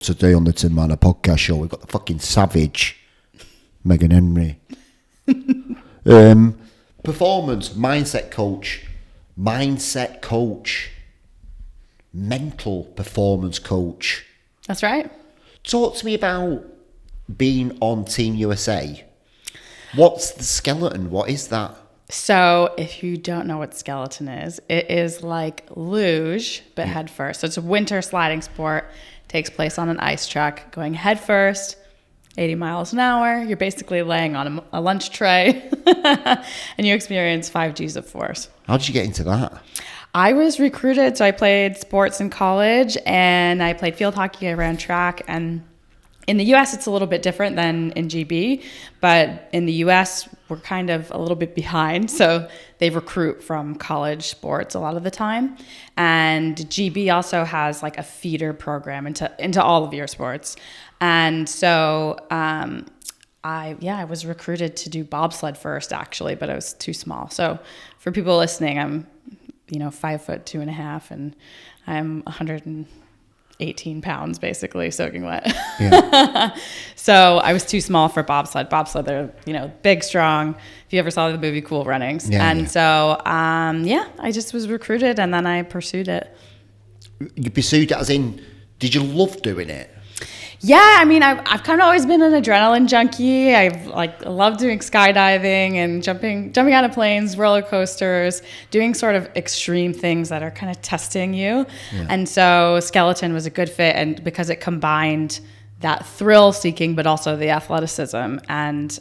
Today on the Tim Marner podcast show, we've got the fucking S.A.V.A.G.E, Megan Henry. Performance, mindset coach, mental performance coach. That's right. Talk to me about being on Team USA. What's the skeleton? What is that? So if you don't know what skeleton is, it is like luge, but head first. So it's a winter sliding sport. Takes place on an ice track, going head first, 80 miles an hour. You're basically laying on a lunch tray and you experience 5 Gs of force. How did you get into that? I was recruited. So I played sports in college and I played field hockey. I ran track. And in the US, it's a little bit different than in GB. But in the US, we're kind of a little bit behind. So they recruit from college sports a lot of the time. And GB also has like a feeder program into all of your sports. And so I was recruited to do bobsled first, actually, but I was too small. So for people listening, I'm 5'2.5", and I'm 118 pounds, basically, soaking wet. Yeah. So I was too small for bobsled. Bobsled, they're, big, strong. If you ever saw the movie Cool Runnings. Yeah, so, I just was recruited and then I pursued it. You pursued it as in, did you love doing it? Yeah, I mean, I've kind of always been an adrenaline junkie. I've loved doing skydiving and jumping out of planes, roller coasters, doing sort of extreme things that are kind of testing you. Yeah. And so skeleton was a good fit, and because it combined that thrill seeking, but also the athleticism. And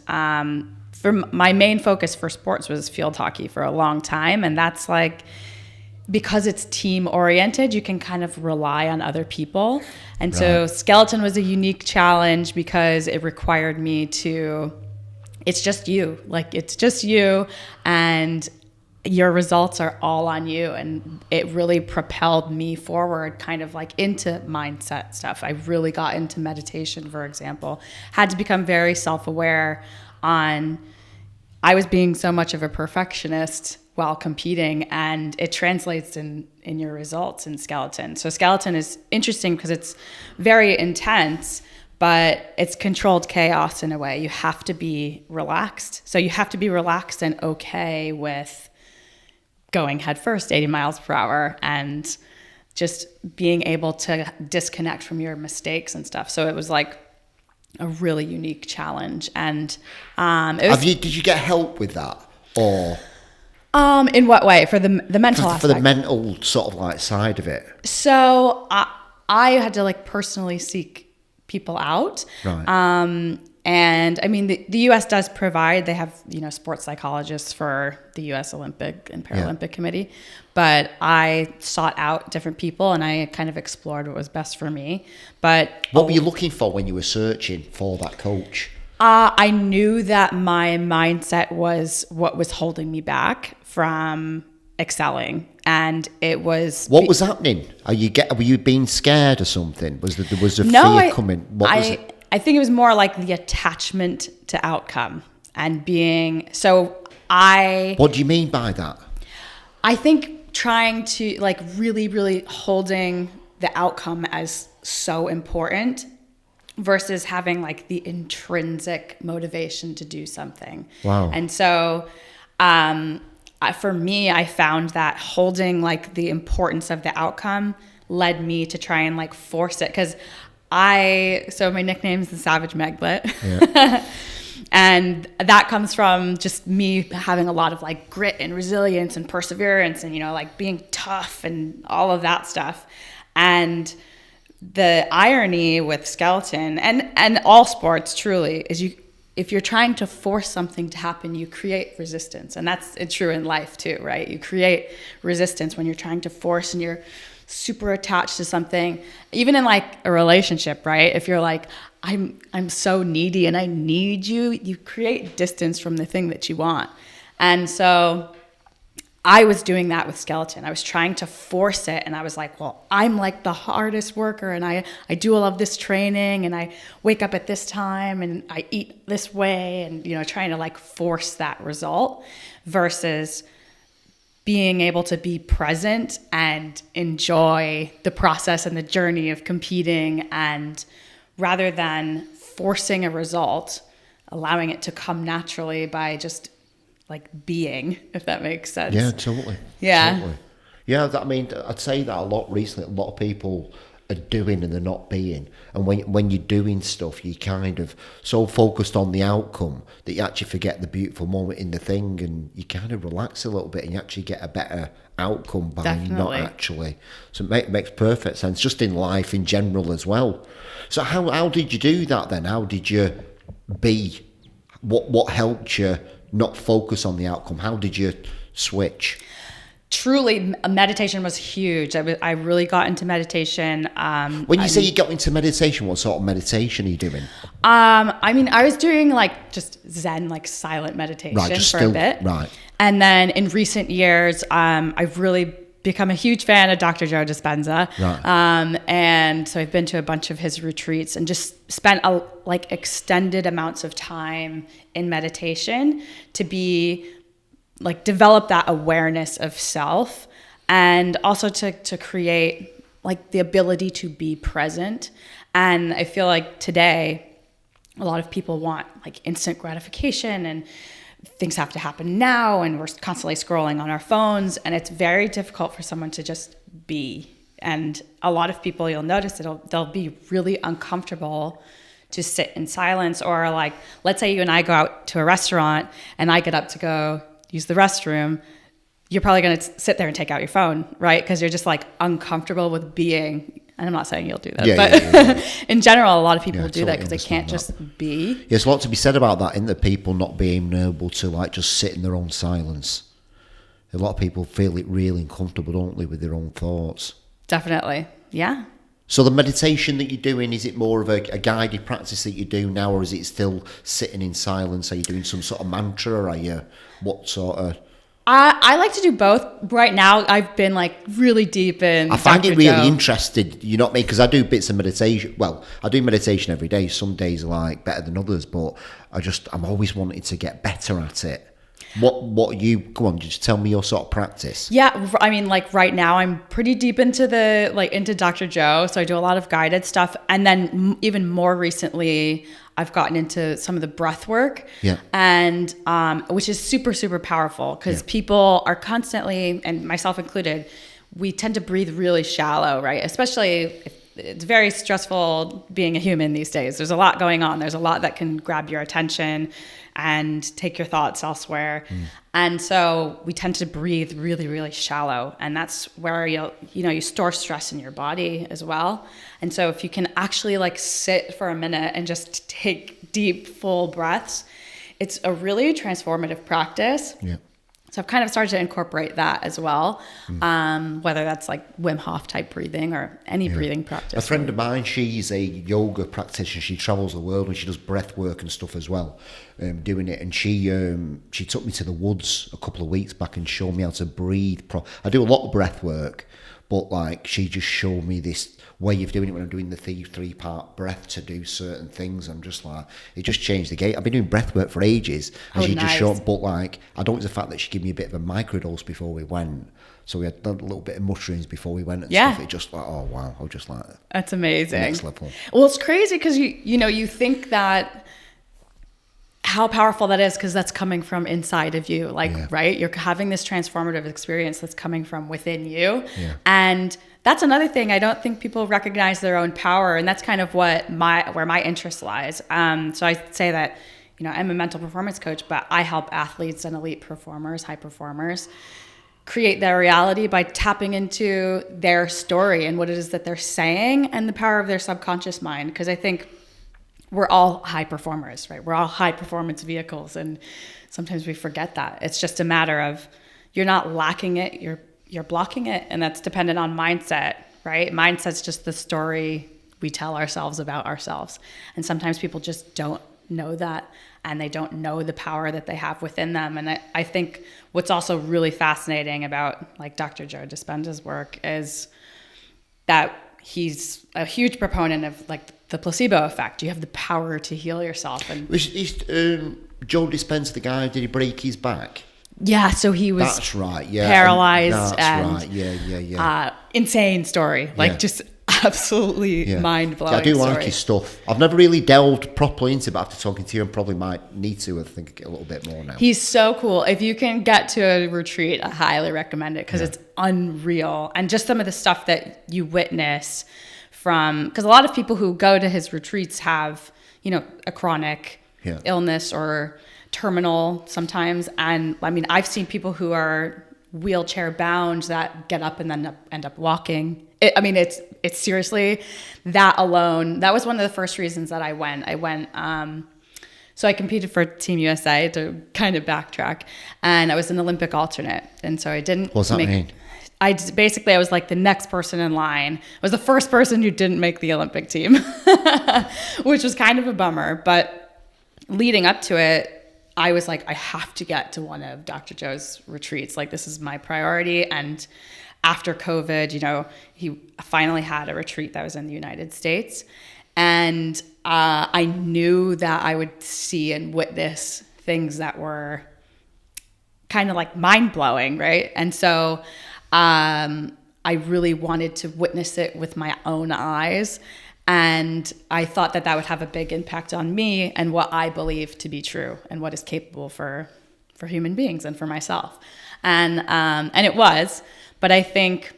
for my main focus for sports was field hockey for a long time, and that's because it's team oriented, you can kind of rely on other people. And so skeleton was a unique challenge because it required me it's just you and your results are all on you. And it really propelled me forward kind of into mindset stuff. I really got into meditation, for example, had to become very self-aware I was being so much of a perfectionist while competing, and it translates in your results in skeleton. So skeleton is interesting because it's very intense, but it's controlled chaos in a way. You have to be relaxed. So you have to be relaxed and okay with going head first 80 miles per hour and just being able to disconnect from your mistakes and stuff. So it was a really unique challenge. And did you get help with that, or in what way? For the mental aspect? For the mental sort of side of it. So I had to personally seek people out. Right. And I mean, the U.S. does provide, they have, sports psychologists for the U.S. Olympic and Paralympic Committee. But I sought out different people and I kind of explored what was best for me. But what were you looking for when you were searching for that coach? I knew that my mindset was what was holding me back from excelling. And it was... What was happening? Were you being scared or something? Was there fear coming? What was it? I think it was more the attachment to outcome and being... What do you mean by that? I think trying to really, really holding the outcome as so important versus having the intrinsic motivation to do something. Wow. And so for me, I found that holding the importance of the outcome led me to try and force it, because so my nickname's the Savage Meglet. Yeah. And that comes from just me having a lot of grit and resilience and perseverance and, being tough and all of that stuff. And the irony with skeleton and all sports truly is if you're trying to force something to happen, you create resistance. And that's true in life too, right? You create resistance when you're trying to force and you're super attached to something, even in a relationship, right? If you're I'm so needy and I need you, you create distance from the thing that you want. And so I was doing that with skeleton. I was trying to force it, and I was well, I'm the hardest worker, and I do all of this training, and I wake up at this time, and I eat this way, and trying to force that result versus being able to be present and enjoy the process and the journey of competing, and rather than forcing a result, allowing it to come naturally by just like being, if that makes sense. Yeah, totally. Yeah. Totally. Yeah, I mean, I'd say that a lot recently. A lot of people are doing and they're not being. And when you're doing stuff, you're kind of so focused on the outcome that you actually forget the beautiful moment in the thing, and you kind of relax a little bit and you actually get a better outcome by not actually. So it makes perfect sense, just in life in general as well. So how did you do that then? How did you be? What helped you not focus on the outcome? How did you switch? Truly, meditation was huge. I really got into meditation. When you say you got into meditation, what sort of meditation are you doing? I mean, I was doing like just Zen, like silent meditation a bit. Right. And then in recent years, I've really become a huge fan of Dr. Joe Dispenza. Right. And so I've been to a bunch of his retreats and just spent like extended amounts of time in meditation to be like develop that awareness of self, and also to create like the ability to be present. And I feel like today a lot of people want like instant gratification and things have to happen now, and we're constantly scrolling on our phones, and it's very difficult for someone to just be. And a lot of people, you'll notice they'll be really uncomfortable to sit in silence, or like, let's say you and I go out to a restaurant and I get up to go use the restroom, you're probably going to sit there and take out your phone, right? Because you're just like uncomfortable with being. And I'm not saying you'll do that, but in general, a lot of people do that because they can't just be. Yeah, there's a lot to be said about that, in the people not being able to like just sit in their own silence. A lot of people feel it really uncomfortable, don't they, with their own thoughts? Definitely, yeah. So the meditation that you're doing, is it more of a guided practice that you do now, or is it still sitting in silence? Are you doing some sort of mantra, or are you, what sort of... I like to do both. Right now, I've been like really deep in. I find it really interested, you know what I mean? Because I do bits of meditation. Well, I do meditation every day. Some days are like better than others, but I'm always wanting to get better at it. What you, come on, just tell me your sort of practice. Yeah, I mean, like right now I'm pretty deep into into Dr. Joe. So I do a lot of guided stuff. And then even more recently, I've gotten into some of the breath work, and which is super, super powerful, because people are constantly, and myself included, we tend to breathe really shallow, right? Especially if it's very stressful being a human these days. There's a lot going on. There's a lot that can grab your attention and take your thoughts elsewhere. And so we tend to breathe really, really shallow. And that's where you store stress in your body as well. And so if you can actually like sit for a minute and just take deep, full breaths, it's a really transformative practice. Yeah. So I've kind of started to incorporate that as well, whether that's like Wim Hof type breathing or any breathing practice. A friend of mine, she's a yoga practitioner. She travels the world and she does breath work and stuff as well, doing it. And she took me to the woods a couple of weeks back and showed me how to breathe. I do a lot of breath work, but like she just showed me this way of doing it when I'm doing the three-part breath to do certain things. I'm just like, it just changed the game. I've been doing breath work for ages, and she just showed, but like, I don't like the fact that she gave me a bit of a microdose before we went. So we had a little bit of mushrooms before we went and stuff. It just like, oh wow, I was just like, that's amazing. Next level. Well, it's crazy because you think that how powerful that is, because that's coming from inside of you, right? You're having this transformative experience that's coming from within you. And that's another thing. I don't think people recognize their own power, and that's kind of where my interest lies. So I say that, I'm a mental performance coach, but I help athletes and elite performers, high performers, create their reality by tapping into their story and what it is that they're saying, and the power of their subconscious mind. Because I think we're all high performers, right? We're all high performance vehicles, and sometimes we forget that. It's just a matter of, you're not lacking it, you're blocking it, and that's dependent on mindset, right? Mindset's just the story we tell ourselves about ourselves. And sometimes people just don't know that, and they don't know the power that they have within them. And I think what's also really fascinating about like Dr. Joe Dispenza's work is that he's a huge proponent of like the placebo effect. You have the power to heal yourself. And Is Joe Dispenza the guy, did he break his back? Yeah, so he was that's right, yeah, paralyzed and right, yeah. Insane story, like just absolutely mind-blowing. I do story. like his stuff. I've never really delved properly into it, but after talking to you, I probably might need to. I think a little bit more now. He's so cool. If you can get to a retreat, I highly recommend it because it's unreal. And just some of the stuff that you witness because a lot of people who go to his retreats have, a chronic illness or terminal sometimes. And I mean, I've seen people who are wheelchair bound that get up and then end up walking. It's seriously that alone. That was one of the first reasons that I went. So I competed for Team USA, to kind of backtrack, and I was an Olympic alternate. And so I didn't What's that mean? I was like the next person in line. I was the first person who didn't make the Olympic team, which was kind of a bummer. But leading up to it, I was like, I have to get to one of Dr. Joe's retreats. Like, this is my priority. And after COVID, he finally had a retreat that was in the United States. And I knew that I would see and witness things that were kind of like mind-blowing, right? And so I really wanted to witness it with my own eyes. And I thought that would have a big impact on me and what I believe to be true and what is capable for human beings and for myself. And it was, but I think,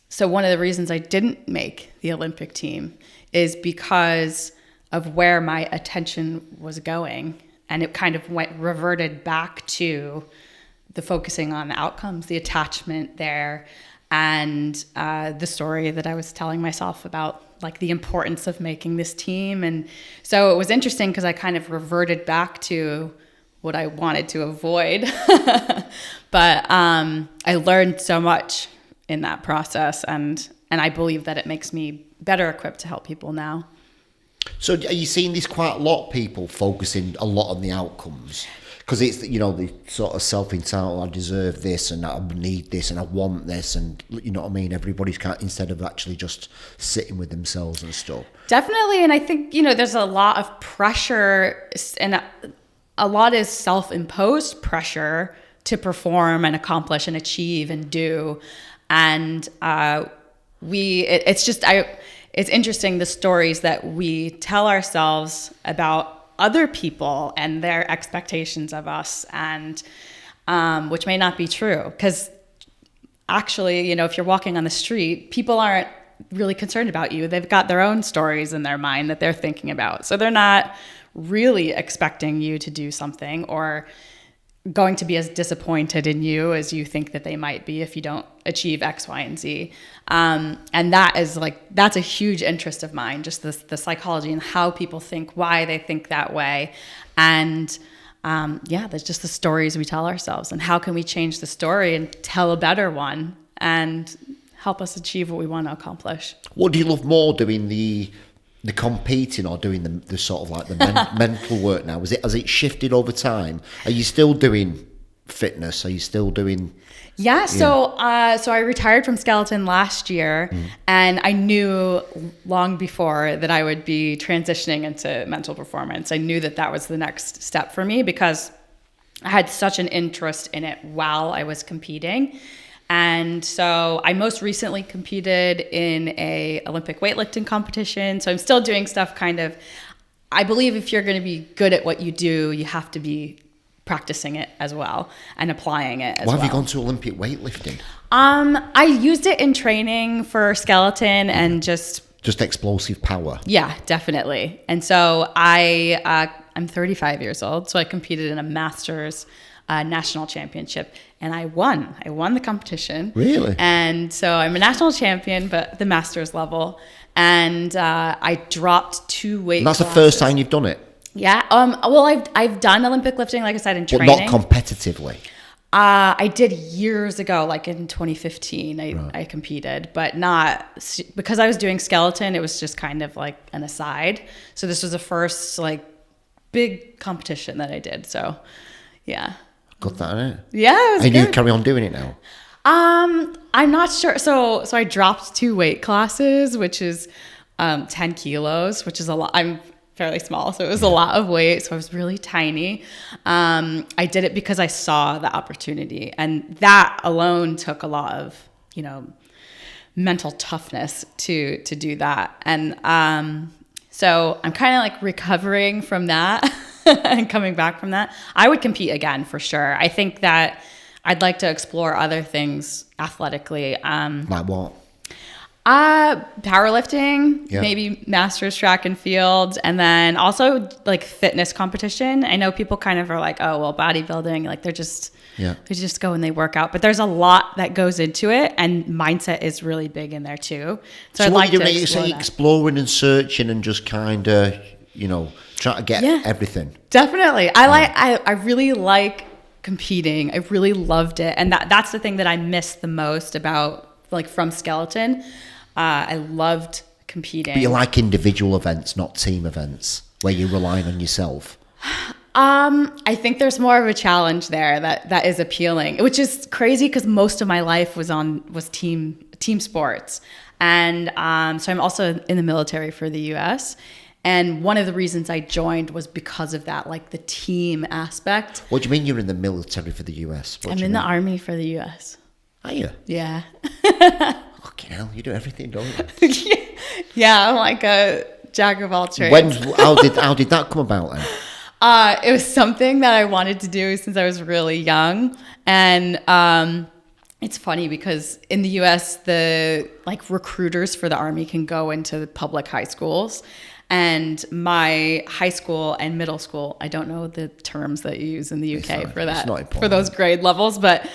so one of the reasons I didn't make the Olympic team is because of where my attention was going. And it kind of reverted back to the focusing on the outcomes, the attachment there, and the story that I was telling myself about, like, the importance of making this team. And so it was interesting because I kind of reverted back to what I wanted to avoid. But I learned so much in that process, and I believe that it makes me better equipped to help people now. So are you seeing this quite a lot, people focusing a lot on the outcomes? Because it's, the sort of self-entitled, I deserve this and I need this and I want this, and everybody's instead of actually just sitting with themselves and stuff. Definitely. And I think, there's a lot of pressure, and a lot is self-imposed pressure to perform and accomplish and achieve and do. And it's interesting, the stories that we tell ourselves about other people and their expectations of us, and which may not be true. Because actually, if you're walking on the street, people aren't really concerned about you. They've got their own stories in their mind that they're thinking about. So they're not really expecting you to do something or going to be as disappointed in you as you think that they might be if you don't achieve X, Y, and Z. And that's a huge interest of mine, just the psychology and how people think, why they think that way. And there's just the stories we tell ourselves, and how can we change the story and tell a better one and help us achieve what we want to accomplish. What do you love more, doing the competing or doing the sort of like the mental work now? Has it shifted over time? Are you still doing fitness? Are you still doing? Yeah. So I retired from skeleton last year, and I knew long before that I would be transitioning into mental performance. I knew that was the next step for me because I had such an interest in it while I was competing. And so I most recently competed in a Olympic weightlifting competition. So I'm still doing stuff I believe if you're going to be good at what you do, you have to be practicing it as well and applying it as well. Why have you gone to Olympic weightlifting? I used it in training for skeleton and just explosive power. Yeah, definitely. And so I'm 35 years old. So I competed in a Masters national championship, and I won the competition. Really? And so I'm a national champion, but the Masters level, and I dropped 2 weight classes. That's the first time you've done it? Yeah. Well, I've done Olympic lifting, like I said, in training. But not competitively? I did years ago, like in 2015, I competed, but not, because I was doing skeleton, it was just kind of like an aside. So this was the first like big competition that I did. So yeah. Got that, innit? Yeah, it was and good. You carry on doing it now? I'm not sure. So I dropped 2 weight classes, which is 10 kilos, which is a lot. I'm fairly small. So it was a lot of weight. So I was really tiny. I did it because I saw the opportunity, and that alone took a lot of, mental toughness to do that. And so I'm kind of like recovering from that and coming back from that. I would compete again for sure. I think that I'd like to explore other things athletically. Like what? Powerlifting, maybe masters track and field, and then also like fitness competition. I know people kind of are like, oh, well, bodybuilding, like they just go and they work out, but there's a lot that goes into it, and mindset is really big in there too. So I'd like to explore you say exploring and searching and just kind of, trying to get everything. Definitely. I really like competing. I really loved it. And that's the thing that I miss the most about like from skeleton. I loved competing. But you like individual events, not team events, where you're relying on yourself. I think there's more of a challenge there that is appealing, which is crazy because most of my life was team sports. And so I'm also in the military for the US. And one of the reasons I joined was because of that, like the team aspect. What do you mean you're in the military for the US? I'm in the Army for the US. Are you? Yeah. Fucking hell, you do everything, don't you? Yeah, I'm like a jack of all trades. How did that come about then? It was something that I wanted to do since I was really young. And it's funny because in the US, the like recruiters for the Army can go into the public high schools. And my high school and middle school, I don't know the terms that you use in the UK for those grade levels, but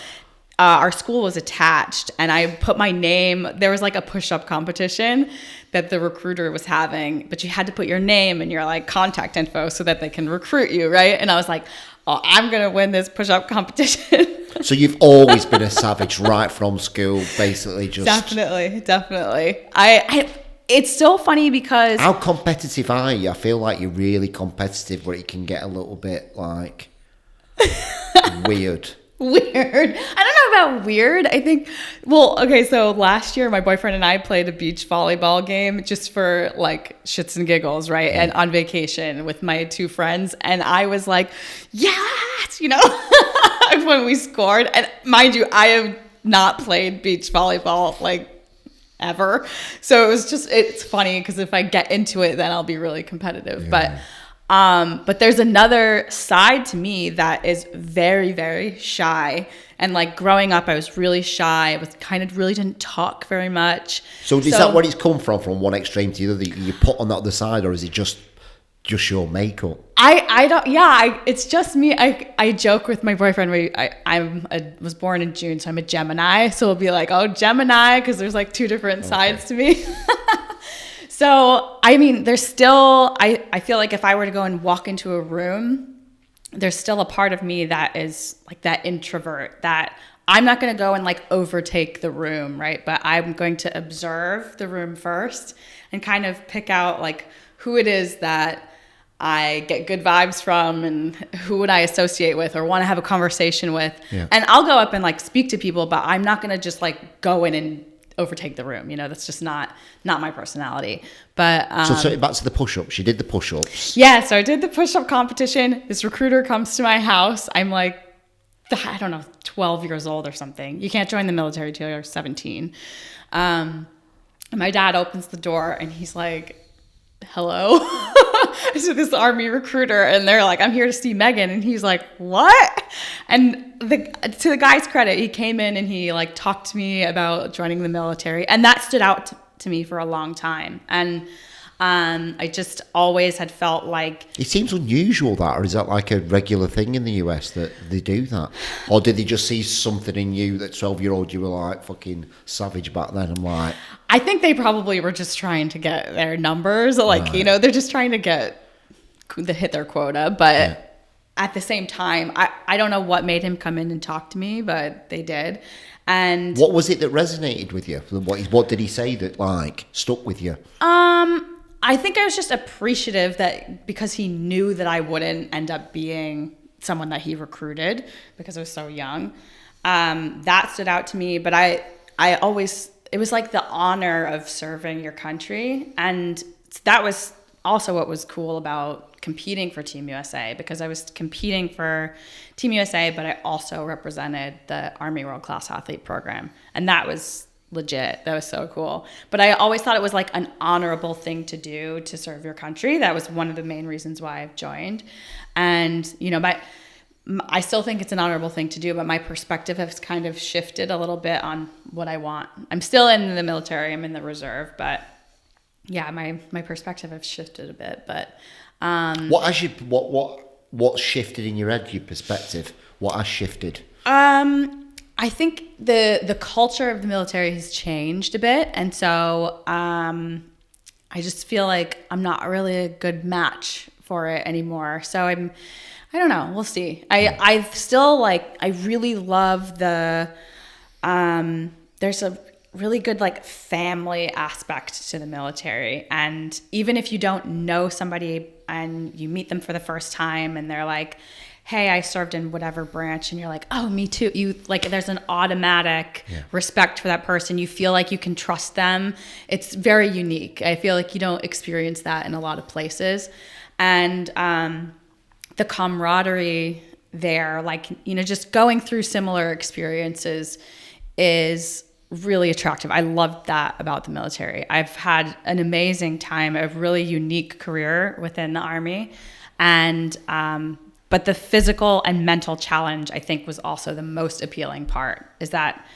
our school was attached, and I put my name. There was like a push-up competition that the recruiter was having, but you had to put your name and your like contact info so that they can recruit you, right? And I was like, oh, I'm gonna win this push-up competition. So you've always been a savage right from school, basically. Just definitely. It's so funny because how competitive are you? I feel like you're really competitive, but it can get a little bit like weird. Weird. I don't know about weird. I think, so last year my boyfriend and I played a beach volleyball game just for like shits and giggles, right? Yeah. And on vacation with my two friends. And I was like, yes, when we scored. And mind you, I have not played beach volleyball like ever. So it's funny because if I get into it, then I'll be really competitive. Yeah. But there's another side to me that is very, very shy. And like growing up, I was really shy. I was kind of really didn't talk very much. So is that where it's come from one extreme to the other? You put on the other side, or is it just your makeup? I don't. Yeah, it's just me. I joke with my boyfriend. I was born in June, so I'm a Gemini. So we'll be like, oh, Gemini, because there's like two different sides to me. So, I mean, there's still, I feel like if I were to go and walk into a room, there's still a part of me that is like that introvert, that I'm not going to go and like overtake the room, right? But I'm going to observe the room first and kind of pick out like who it is that I get good vibes from and who would I associate with or want to have a conversation with. Yeah. And I'll go up and like speak to people, but I'm not going to just like go in and overtake the room. That's just not my personality. But so back to the push-ups. You did the push-ups. Yeah, so I did the push-up competition. This recruiter comes to my house. I'm like, I don't know, 12 years old or something. You can't join the military till you're 17. And my dad opens the door and he's like, hello. So this Army recruiter, and they're like, I'm here to see Megan. And he's like, what? And to the guy's credit, he came in and he like talked to me about joining the military, and that stood out to me for a long time. And I just always had felt like it seems unusual, that, or is that like a regular thing in the US that they do that, or did they just see something in you that 12-year-old you were like fucking savage back then? I'm like, I think they probably were just trying to get their numbers, like right. They're just trying to hit their quota, but yeah. At the same time, I don't know what made him come in and talk to me, but they did. And what was it that resonated with you? What did he say that like stuck with you? I think I was just appreciative that because he knew that I wouldn't end up being someone that he recruited because I was so young. That stood out to me, but I always, it was like the honor of serving your country. And that was also what was cool about competing for Team USA, because I was competing for Team USA, but I also represented the Army World Class Athlete Program. And that was legit. That was so cool. But I always thought it was like an honorable thing to do to serve your country. That was one of the main reasons why I've joined. And, you know, I still think it's an honorable thing to do, but my perspective has kind of shifted a little bit on what I want. I'm still in the military. I'm in the reserve, but yeah, my perspective has shifted a bit. But what shifted in your head? Your perspective? What has shifted? I think the culture of the military has changed a bit, and so I just feel like I'm not really a good match for it anymore. So I don't know. We'll see. I still like. I really love the. There's a really good like family aspect to the military, and even if you don't know somebody and you meet them for the first time and they're like, hey, I served in whatever branch, and you're like, oh, me too. You like, there's an automatic respect for that person. You feel like you can trust them. It's very unique. I feel like you don't experience that in a lot of places. And the camaraderie there, like, you know, just going through similar experiences is really attractive. I loved that about the military. I've had an amazing time, a really unique career within the Army. And, but the physical and mental challenge, I think, was also the most appealing part, is that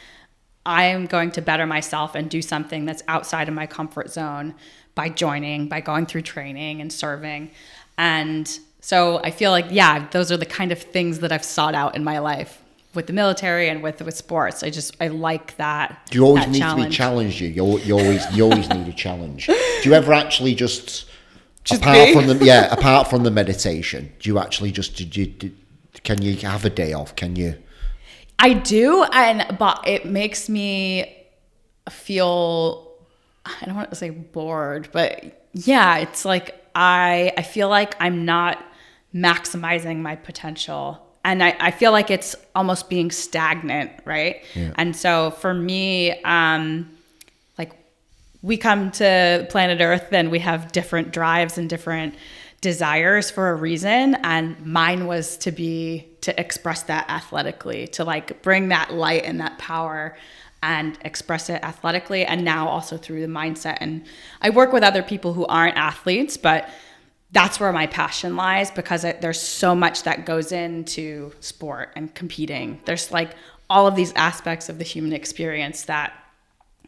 I am going to better myself and do something that's outside of my comfort zone by going through training and serving. And so I feel like, yeah, those are the kind of things that I've sought out in my life with the military and with sports. I like that. Do you always need to be challenged? You always need a challenge. Do you ever actually just apart from the meditation, do you actually can you have a day off? Can you? I do, but it makes me feel, I don't want to say bored, but yeah, it's like I feel like I'm not maximizing my potential. And I feel like it's almost being stagnant, right? Yeah. And so for me, like, we come to planet Earth and we have different drives and different desires for a reason. And mine was to express that athletically, to like bring that light and that power and express it athletically. And now also through the mindset. And I work with other people who aren't athletes, but that's where my passion lies, because there's so much that goes into sport and competing. There's like all of these aspects of the human experience that,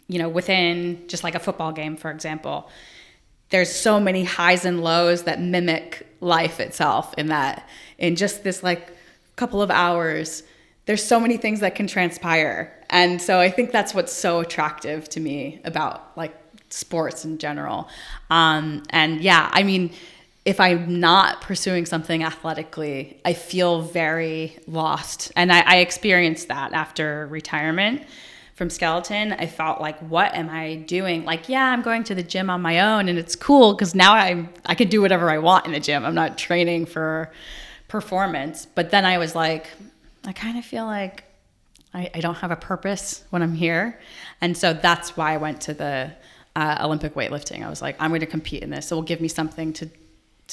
you know, within just like a football game, for example, there's so many highs and lows that mimic life itself in just this like couple of hours, there's so many things that can transpire. And so I think that's what's so attractive to me about like sports in general. And yeah, I mean, if I'm not pursuing something athletically, I feel very lost. And I experienced that after retirement from skeleton. I felt like, what am I doing? Like, yeah, I'm going to the gym on my own and it's cool because now I can do whatever I want in the gym. I'm not training for performance. But then I was like, I kind of feel like I don't have a purpose when I'm here. And so that's why I went to the Olympic weightlifting. I was like, I'm going to compete in this. It will give me something to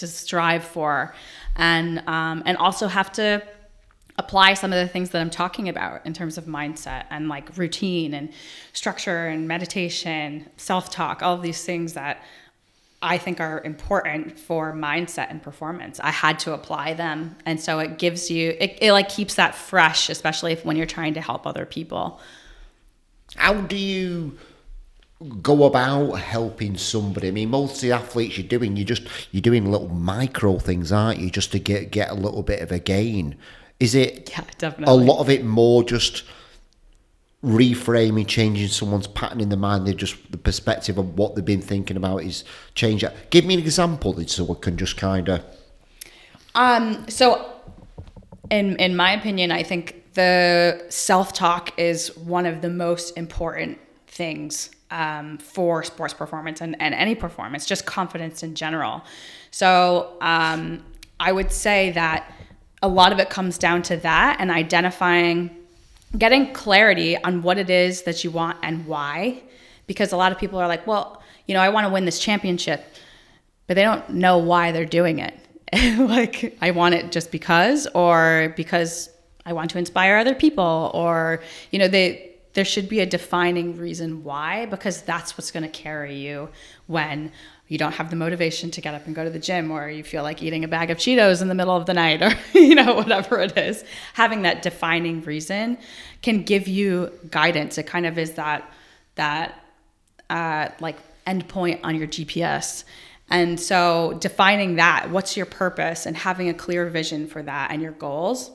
strive for, and also have to apply some of the things that I'm talking about in terms of mindset and like routine and structure and meditation, self-talk, all of these things that I think are important for mindset and performance. I had to apply them. And so it gives you, it like keeps that fresh, especially when you're trying to help other people. How do you go about helping somebody? I mean, most of the athletes you're doing little micro things, aren't you, just to get a little bit of a gain? Is it definitely a lot of it more just reframing, changing someone's pattern in the mind? They just, the perspective of what they've been thinking about is change that. Give me an example so we can just kind of. So in my opinion, I think the self-talk is one of the most important things for sports performance and any performance, just confidence in general. So I would say that a lot of it comes down to that, and getting clarity on what it is that you want and why. Because a lot of people are like, well, you know, I want to win this championship. but they don't know why they're doing it. Like, I want it just because, or because I want to inspire other people, or, you know, there should be a defining reason why, because that's what's going to carry you when you don't have the motivation to get up and go to the gym, or you feel like eating a bag of Cheetos in the middle of the night, or, you know, whatever it is. Having that defining reason can give you guidance. It kind of is that like endpoint on your GPS. And so defining that, what's your purpose, and having a clear vision for that and your goals.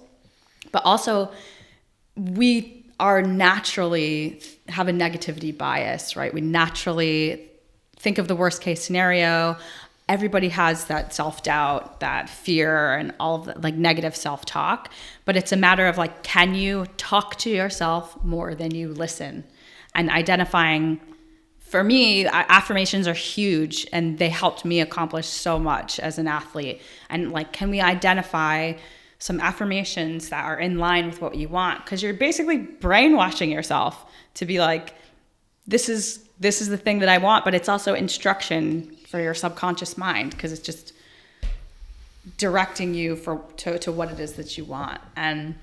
But also, we are naturally have a negativity bias, right? We naturally think of the worst case scenario. Everybody has that self-doubt, that fear, and all of that, like, negative self-talk. But it's a matter of, like, can you talk to yourself more than you listen? And identifying, for me, affirmations are huge, and they helped me accomplish so much as an athlete. And, like, can we identify some affirmations that are in line with what you want? Because you're basically brainwashing yourself to be like, this is the thing that I want, but it's also instruction for your subconscious mind, because it's just directing you to what it is that you want. And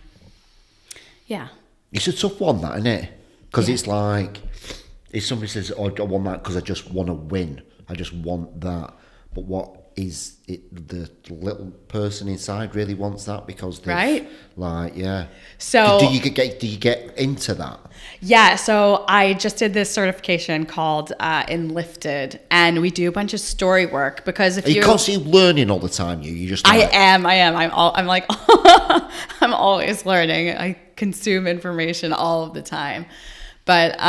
yeah. It's a tough one, that, isn't it? Because it's like, if somebody says, oh, I want that because I just want to win, I just want that. But what is it, the little person inside really wants that, because they've, right? Like, yeah. So do you get into that? Yeah, so I just did this certification called Enlifted, and we do a bunch of story work, because if you constantly learning all the time, you just like, I am. I'm like I'm always learning. I consume information all of the time. But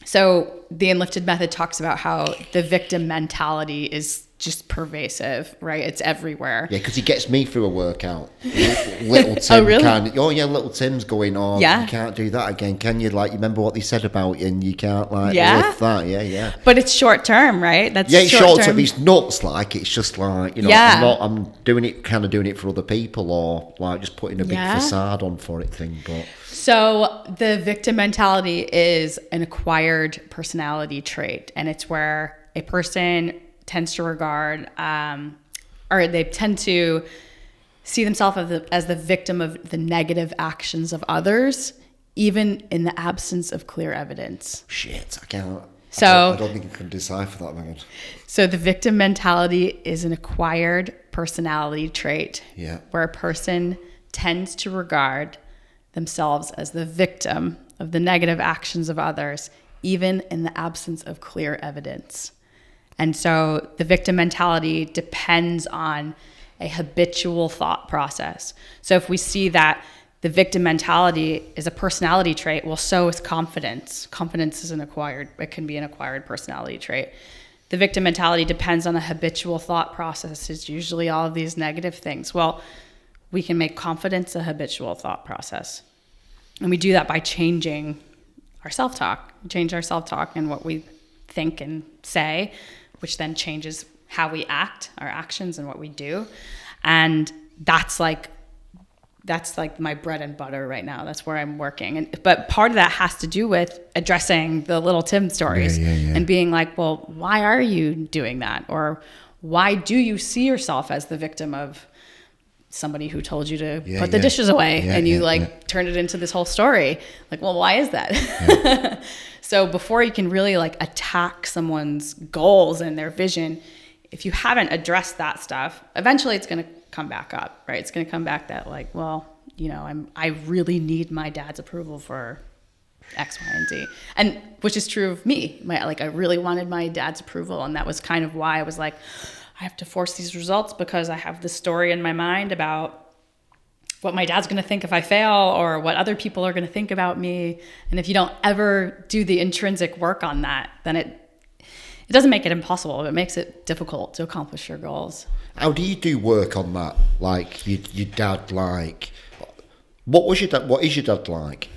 so the Enlifted method talks about how the victim mentality is just pervasive, right? It's everywhere. Yeah, because he gets me through a workout. Little Tim, oh, really? Little Tim's going, oh, yeah, you can't do that again, can you? Like, you remember what they said about you, and you can't, like, lift that. Yeah. But it's short term, right? That's it's short term. It's nuts. Like, it's just like, you know, yeah. I'm doing it for other people, or like just putting a big facade on for it thing. But so the victim mentality is an acquired personality trait, and it's where a person tends to regard, or they tend to see themselves as the victim of the negative actions of others, even in the absence of clear evidence. Shit, I can't. So I don't think I can decipher that, man. So the victim mentality is an acquired personality trait, where a person tends to regard themselves as the victim of the negative actions of others, even in the absence of clear evidence. And so the victim mentality depends on a habitual thought process. So if we see that the victim mentality is a personality trait, well, so is confidence. Confidence is it can be an acquired personality trait. The victim mentality depends on a habitual thought process. It's usually all of these negative things. Well, we can make confidence a habitual thought process. And we do that by changing our self-talk. We change our self-talk and what we think and say, which then changes how we act, our actions, and what we do. And that's like my bread and butter right now. That's where I'm working. But part of that has to do with addressing the little Tim stories and being like, well, why are you doing that? Or why do you see yourself as the victim of somebody who told you to put the dishes away, and you turned it into this whole story? Like, well, why is that? Yeah. So before you can really like attack someone's goals and their vision, if you haven't addressed that stuff, eventually it's going to come back up, right? It's going to come back that like, well, you know, I really need my dad's approval for X, Y, and Z. And which is true of me. I really wanted my dad's approval. And that was kind of why I was like, I have to force these results, because I have this story in my mind about what my dad's going to think if I fail, or what other people are going to think about me. And if you don't ever do the intrinsic work on that, then it doesn't make it impossible. It makes it difficult to accomplish your goals. How do you do work on that? Like your dad, like, what is your dad like?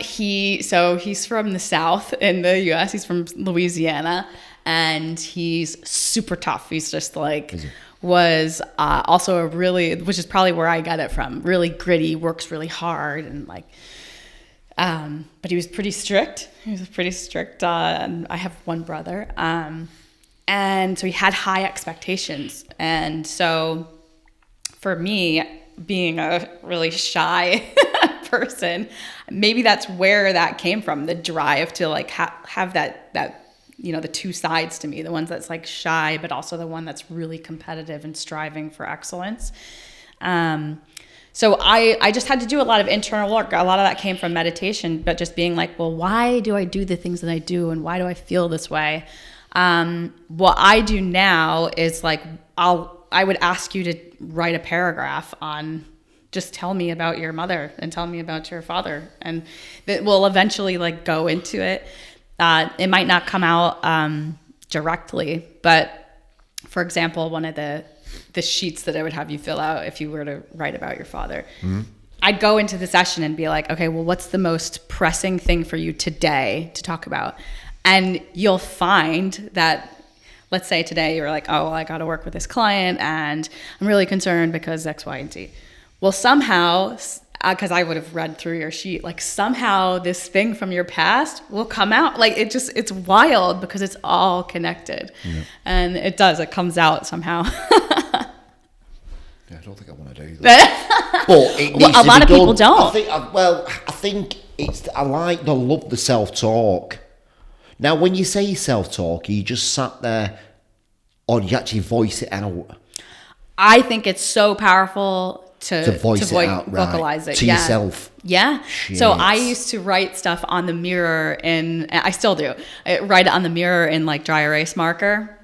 He's from the South in the US. He's from Louisiana, and he's super tough. He's just like, was also which is probably where I got it from, really gritty, works really hard, and like, but he was pretty strict. And I have one brother. And so he had high expectations. And so for me, being a really shy person, maybe that's where that came from, the drive to like have that you know, the two sides to me, the ones that's like shy, but also the one that's really competitive and striving for excellence. So I just had to do a lot of internal work. A lot of that came from meditation, but just being like, well, why do I do the things that I do? And why do I feel this way? What I do now is like, I would ask you to write a paragraph on, just tell me about your mother and tell me about your father. And that will eventually like go into it. It might not come out directly, but for example, one of the sheets that I would have you fill out if you were to write about your father, I'd go into the session and be like, okay, well, what's the most pressing thing for you today to talk about? And you'll find that, let's say today you were like, oh, well, I got to work with this client and I'm really concerned because X, Y, and Z. Well, somehow, because I would have read through your sheet, like somehow this thing from your past will come out. Like it's wild because it's all connected. Yeah. And it comes out somehow. Yeah, I don't think I want to do that. But it needs a lot of people don't. I think I love the self-talk. Now, when you say self-talk, you just sat there or you actually voice it out? I think it's so powerful to voice it out, vocalize it to yourself. Yeah. Shit. So I used to write stuff on the mirror I still do. I write it on the mirror in like dry erase marker,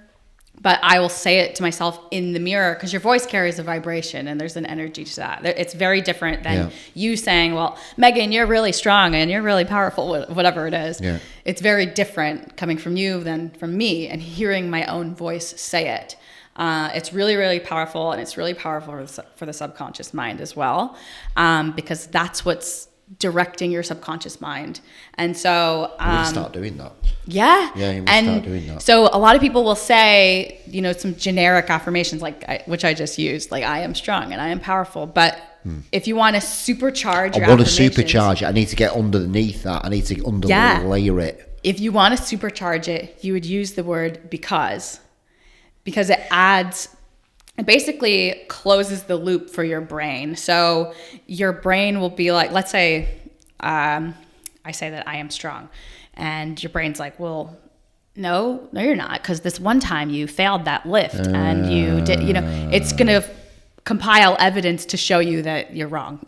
but I will say it to myself in the mirror because your voice carries a vibration and there's an energy to that. It's very different than you saying, well, Megan, you're really strong and you're really powerful, whatever it is. Yeah. It's very different coming from you than from me and hearing my own voice say it. It's really, really powerful, and it's really powerful for the subconscious mind as well, because that's what's directing your subconscious mind. And so you need to start doing that. Yeah. Yeah, you must start doing that. So a lot of people will say, you know, some generic affirmations which I just used, like I am strong and I am powerful. But if you want to supercharge your affirmations, I need to get underneath that. I need to layer it. If you want to supercharge it, you would use the word because it basically closes the loop for your brain. So your brain will be like, let's say I say that I am strong, and your brain's like, well, no, you're not, because this one time you failed that lift and you did, it's going to compile evidence to show you that you're wrong.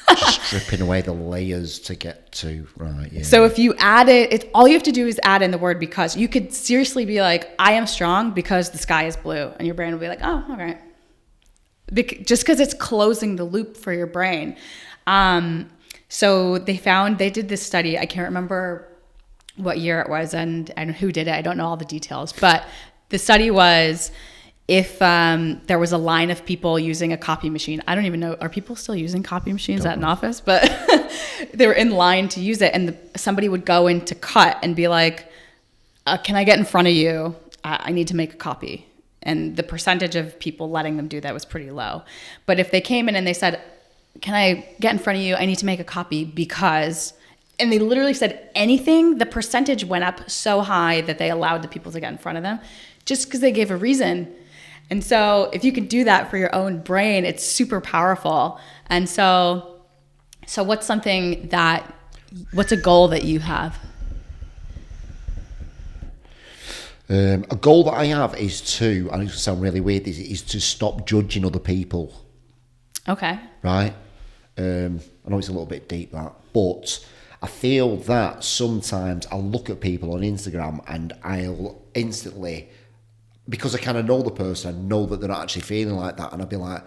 Just stripping away the layers to get to, right, yeah. So if you add it, all you have to do is add in the word because. You could seriously be like, I am strong because the sky is blue. And your brain will be like, oh, okay. Just because it's closing the loop for your brain. So they did this study. I can't remember what year it was and who did it. I don't know all the details. But the study was, if there was a line of people using a copy machine, I don't even know, are people still using copy machines at an office? But they were in line to use it, and somebody would go in to cut and be like, can I get in front of you? I need to make a copy. And the percentage of people letting them do that was pretty low. But if they came in and they said, can I get in front of you? I need to make a copy because, and they literally said anything, the percentage went up so high that they allowed the people to get in front of them just because they gave a reason. And so if you can do that for your own brain, it's super powerful. And so what's a goal that you have? A goal that I have is to, and it's going to sound really weird, is to stop judging other people. Okay. Right? I know it's a little bit deep, that, but I feel that sometimes I'll look at people on Instagram and I'll instantly, because I kind of know the person, I know that they're not actually feeling like that, and I'll be like,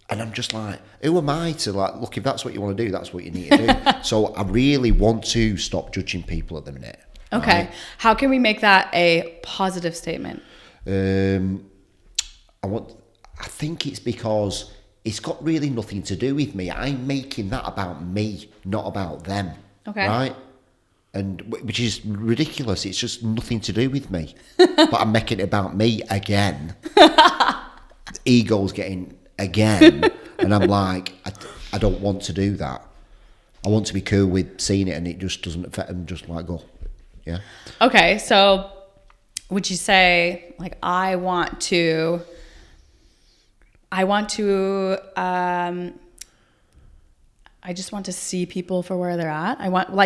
and I'm just like, who am I to like, look, if that's what you want to do, that's what you need to do. So I really want to stop judging people at the minute. Okay. Right? How can we make that a positive statement? I think it's because it's got really nothing to do with me. I'm making that about me, not about them. Okay. Right? And which is ridiculous. It's just nothing to do with me. But I'm making it about me again. Ego's getting again. And I'm like, I don't want to do that. I want to be cool with seeing it and it just doesn't affect them, just like go. Yeah. Okay, so would you say, like, I just want to see people for where they're at.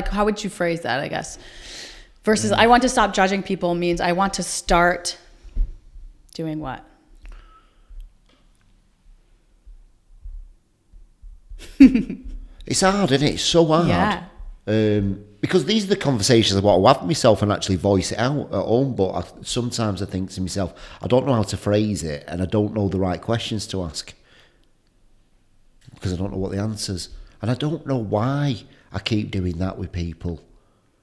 How would you phrase that, I guess? Versus I want to stop judging people means I want to start doing what? It's hard, isn't it? It's so hard. Yeah. Because these are the conversations I want to have with myself and actually voice it out at home. But sometimes I think to myself, I don't know how to phrase it, and I don't know the right questions to ask because I don't know what the answers. And I don't know why I keep doing that with people.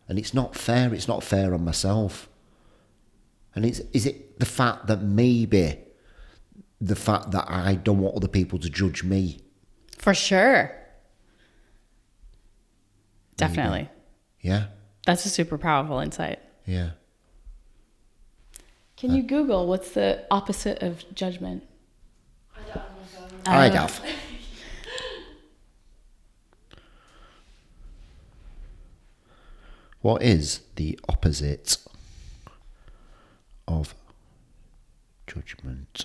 And it's not fair. It's not fair on myself. And is it the fact that maybe the fact that I don't want other people to judge me? For sure. Definitely. Yeah. That's a super powerful insight. Yeah. Can you Google what's the opposite of judgment? I don't have my phone. I have. What is the opposite of judgment?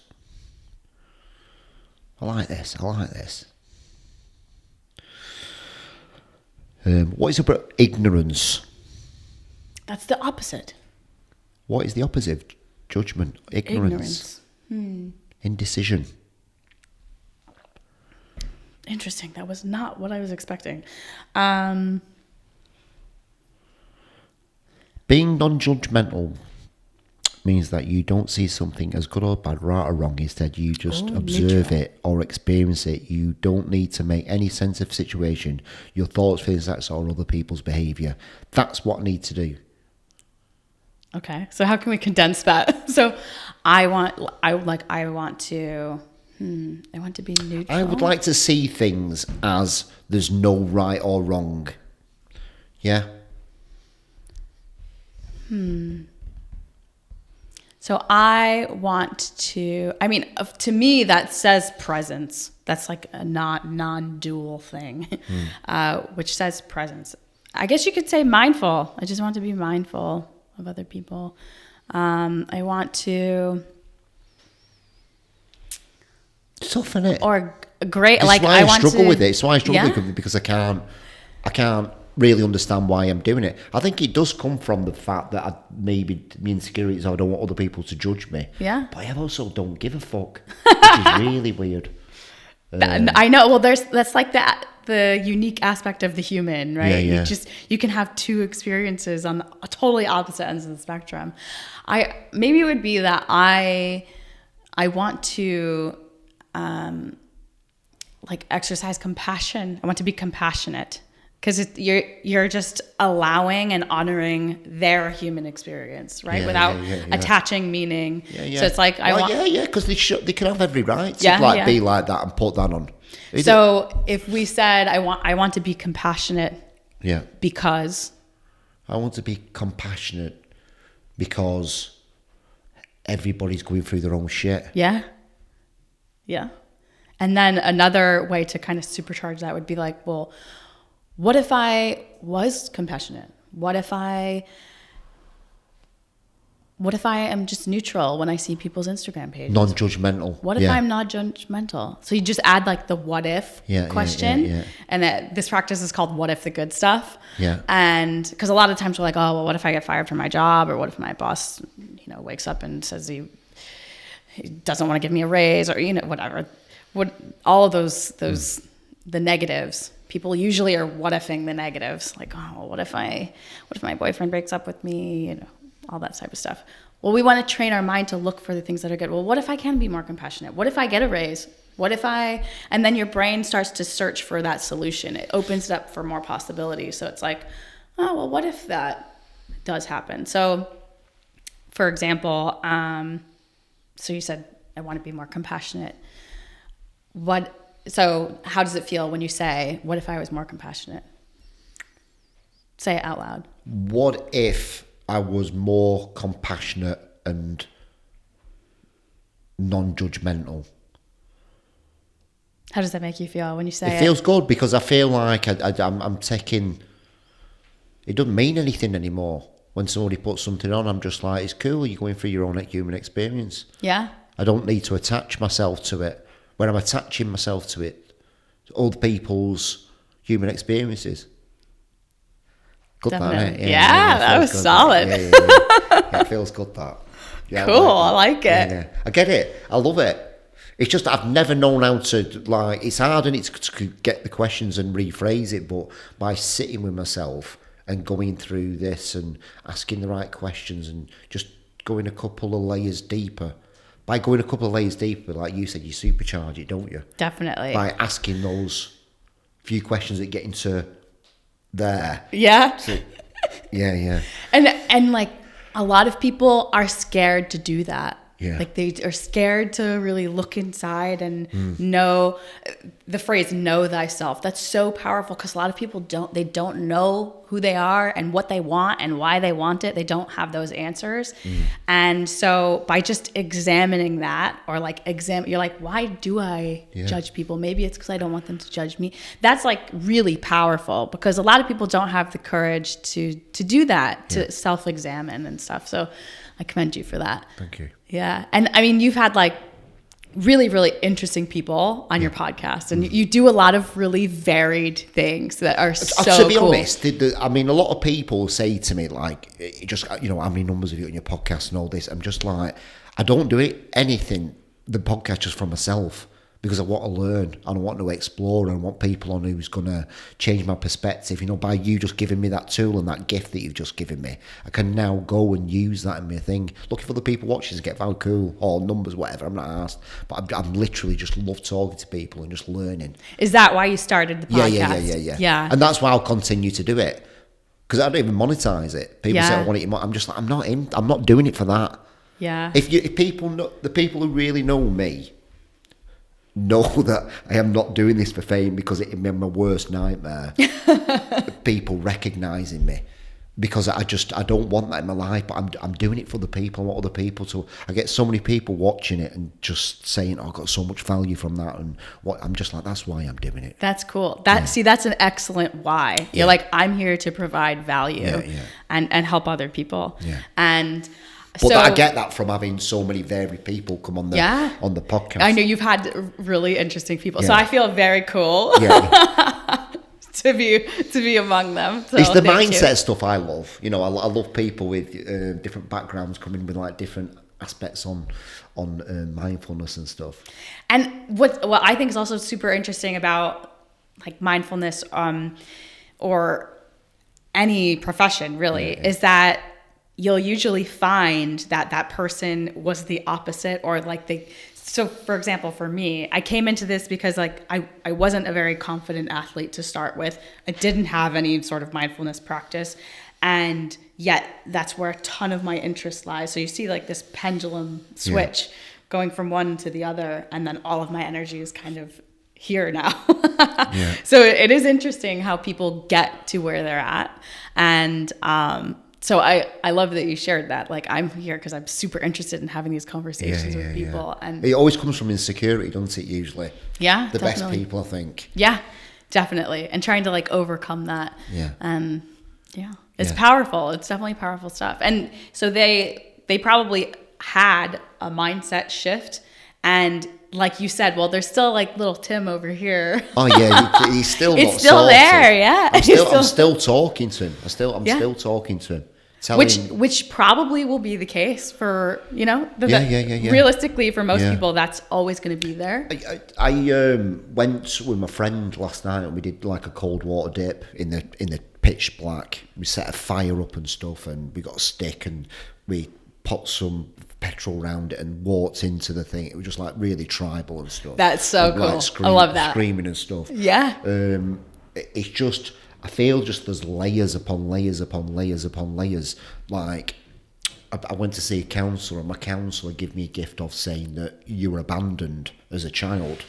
I like this. What is about ignorance? That's the opposite. What is the opposite of judgment? Ignorance. Indecision. Interesting. That was not what I was expecting. Being non-judgmental means that you don't see something as good or bad, right or wrong. Instead, you just observe it or experience it. You don't need to make any sense of situation, your thoughts, feelings, acts, or other people's behaviour. That's what I need to do. Okay, so how can we condense that? So I want to be neutral. I would like to see things as there's no right or wrong. Yeah. So I want to, to me, that says presence. That's like a non-dual thing, which says presence. I guess you could say mindful. I just want to be mindful of other people. I want to... It's tough, isn't it? Or great, That's like why I I want struggle to... with it. It's why I struggle with it because I can't really understand why I'm doing it. I think it does come from the fact that maybe my insecurities, I don't want other people to judge me. Yeah. But I also don't give a fuck, which is really weird. I know. Well, that's like the unique aspect of the human, right? Yeah. You can have two experiences on the totally opposite ends of the spectrum. Maybe it would be that I want to exercise compassion. I want to be compassionate. Because you're just allowing and honoring their human experience, right? Without attaching meaning. So it's like because they can have every right to be like that and put that on. If we said I want to be compassionate, because I want to be compassionate because everybody's going through their own shit. Yeah. And then another way to kind of supercharge that would be like, well, what if I was compassionate? What if I am just neutral when I see people's Instagram pages? Non-judgmental. What if I'm not judgmental? So you just add like the what if question. And that this practice is called what if the good stuff. Yeah. And because a lot of times we're like, oh, well, what if I get fired from my job? Or what if my boss, wakes up and says he doesn't want to give me a raise, or, whatever. All of those the negatives. People usually are what ifing the negatives, like, oh, what if my boyfriend breaks up with me, all that type of stuff. Well, we want to train our mind to look for the things that are good. Well, what if I can be more compassionate? What if I get a raise? And then your brain starts to search for that solution. It opens it up for more possibilities. So it's like, oh, well, what if that does happen? So, for example, so you said, I want to be more compassionate. So how does it feel when you say, what if I was more compassionate? Say it out loud. What if I was more compassionate and non-judgmental? How does that make you feel when you say it? It feels good because I feel like I'm taking... It doesn't mean anything anymore. when somebody puts something on, I'm just like, it's cool, you're going through your own human experience. Yeah. I don't need to attach myself to it. When I'm attaching myself to it, other people's human experiences. Good Definitely. that, that was good, solid. Yeah, it feels good, that. Yeah, cool, I like it. Yeah. I get it. I love it. It's just I've never known how to, like, it's hard and it's to get the questions and rephrase it, but by sitting with myself and going through this and asking the right questions and just going a couple of layers deeper. By going a couple of layers deeper, like you said, you supercharge it, don't you? Definitely. By asking those few questions that get into there. Yeah. So, yeah. And like a lot of people are scared to do that. Yeah. Like they are scared to really look inside and know the phrase "know thyself." That's so powerful because a lot of people don't know who they are and what they want and why they want it. They don't have those answers. And so by just examining that, or like you're like, why do I judge people? Maybe it's because I don't want them to judge me. That's like really powerful because a lot of people don't have the courage to do that, to self-examine and stuff. So I commend you for that. Thank you. Yeah. And I mean, you've had like really, really interesting people on your podcast, and you do a lot of really varied things that are so To be cool. honest, I mean, a lot of people say to me, like, just, you know, how many numbers have you on your podcast and all this? I'm just like, I don't do the podcast just for myself, because I want to learn and I want to explore and I want people on who's going to change my perspective. You know, by you just giving me that tool and that gift that you've just given me, I can now go and use that in my thing. Looking for the people watching to get how cool or numbers, whatever. I'm not asked, but I'm literally just love talking to people and just learning. Is that why you started the podcast? Yeah. And that's why I'll continue to do it, because I don't even monetize it. People say I want it. I'm just like, I'm not doing it for that. Yeah. If people know, the people who really know me know that I am not doing this for fame, because it made my worst nightmare. People recognising me, because I don't want that in my life, but I'm doing it for the people. I want other people to. I get so many people watching it and just saying, "Oh, I got so much value from that," and what I'm just like, that's why I'm doing it. That's cool. See, that's an excellent why. You're like, I'm here to provide value and help other people. Yeah. And But I get that from having so many varied people come on the podcast. I know you've had really interesting people, so I feel very cool to be among them. So it's the mindset stuff I love. You know, I love people with different backgrounds coming with like different aspects on mindfulness and stuff. And what I think is also super interesting about like mindfulness or any profession really is that you'll usually find that person was the opposite, or like so for example, for me, I came into this because like I wasn't a very confident athlete to start with. I didn't have any sort of mindfulness practice, and yet that's where a ton of my interest lies. So you see like this pendulum switch going from one to the other, and then all of my energy is kind of here now. So it is interesting how people get to where they're at. And so I love that you shared that. Like, I'm here because I'm super interested in having these conversations with people. And it always comes from insecurity, doesn't it, usually? Yeah, the best people, I think. Yeah, definitely. And trying to like overcome that. Yeah. And it's powerful. It's definitely powerful stuff. And so they probably had a mindset shift, and like you said, well, there's still like little Tim over here. Oh yeah, he's still not it's still sorted. there, yeah. I'm still talking to him. I'm still talking to him. Which probably will be the case for, you know, realistically for most people, that's always going to be there. I went with my friend last night and we did like a cold water dip in the pitch black. We set a fire up and stuff, and we got a stick and we put some petrol around it and walked into the thing. It was just like really tribal and stuff. That's so cool. Like I love that. Screaming and stuff. Yeah. It's just, I feel just there's layers upon layers upon layers upon layers. Like, I went to see a counsellor, and my counsellor gave me a gift of saying that you were abandoned as a child.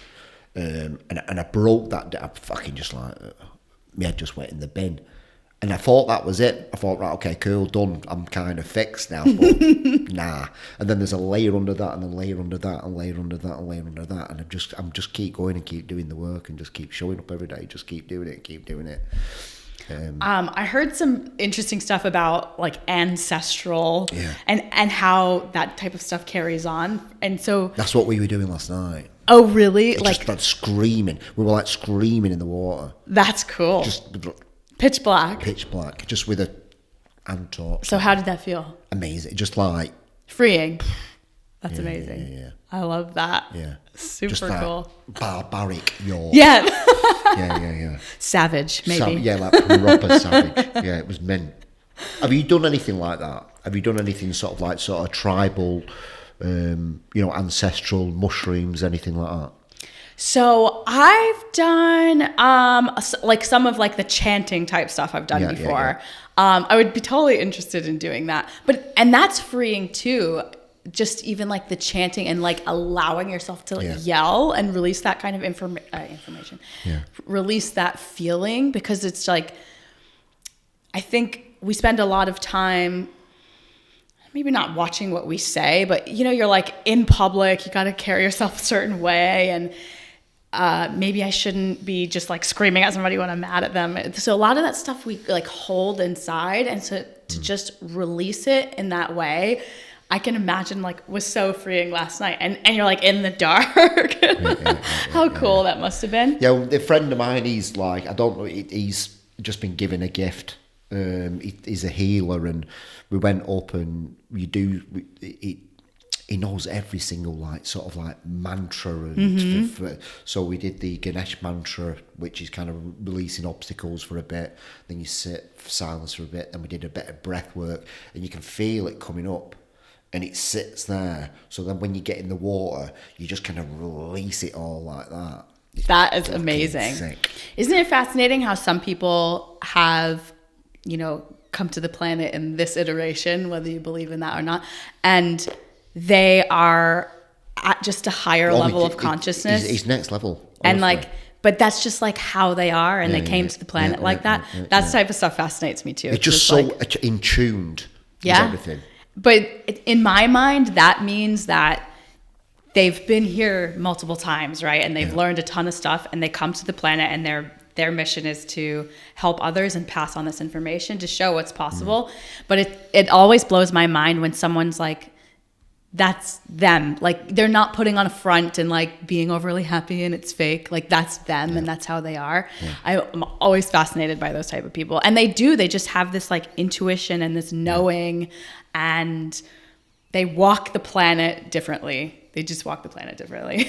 And I broke that. I fucking just like, my head just went in the bin. And I thought that was it. I thought, right, okay, cool, done. I'm kind of fixed now, but nah. And then there's a layer under that, and a layer under that, and a layer under that, and a layer under that. And I'm just keep going and keep doing the work and just keep showing up every day. Just keep doing it, keep doing it. I heard some interesting stuff about like ancestral Yeah. and how that type of stuff carries on. And so That's what we were doing last night. oh really? It Like just started screaming. We were like screaming in the water. that's cool. Just Pitch black. pitch black, just with a hand torch. So how did that feel? Amazing. Just like, Freeing. That's Yeah, amazing. yeah. I love that. yeah. Super just that cool. barbaric York. Yeah. Yeah. Savage, maybe. Yeah, like proper savage. Yeah, it was meant. Have you done anything like that? Have you done anything sort of tribal, ancestral mushrooms, anything like that? So I've done like some of like the chanting type stuff I've done before. I would be totally interested in doing that. And that's freeing too. Just even like the chanting and like allowing yourself to yell and release that kind of information. Yeah. Release that feeling, because it's like, I think we spend a lot of time maybe not watching what we say, but you're like in public, you got to carry yourself a certain way, and maybe I shouldn't be just like screaming at somebody when I'm mad at them. So a lot of that stuff we like hold inside, and so to just release it in that way, I can imagine like was so freeing last night, and you're like in the dark. How cool that must have been. Yeah, well, a friend of mine, he's like, I don't know, he's just been given a gift. He's a healer, and we went up, and he knows every single like sort of like mantra, and so we did the Ganesh mantra, which is kind of releasing obstacles for a bit. Then you sit for silence for a bit. Then we did a bit of breath work, and you can feel it coming up, and it sits there. So then when you get in the water, you just kind of release it all like that. That is amazing. Sick. Isn't it fascinating how some people have, come to the planet in this iteration, whether you believe in that or not, and they are at just a higher level of consciousness. It's next level. Honestly. And like, but that's just like how they are, and they came to the planet like that. That type of stuff fascinates me too. It's just so like, in tuned with everything. But in my mind, that means that they've been here multiple times, right? And they've learned a ton of stuff, and they come to the planet, and their mission is to help others and pass on this information to show what's possible. But it always blows my mind when someone's like, that's them. Like, they're not putting on a front and like being overly happy and it's fake. Like, that's them and that's how they are. I'm always fascinated by those type of people. And they just have this like intuition and this knowing, and they walk the planet differently. They just walk the planet differently.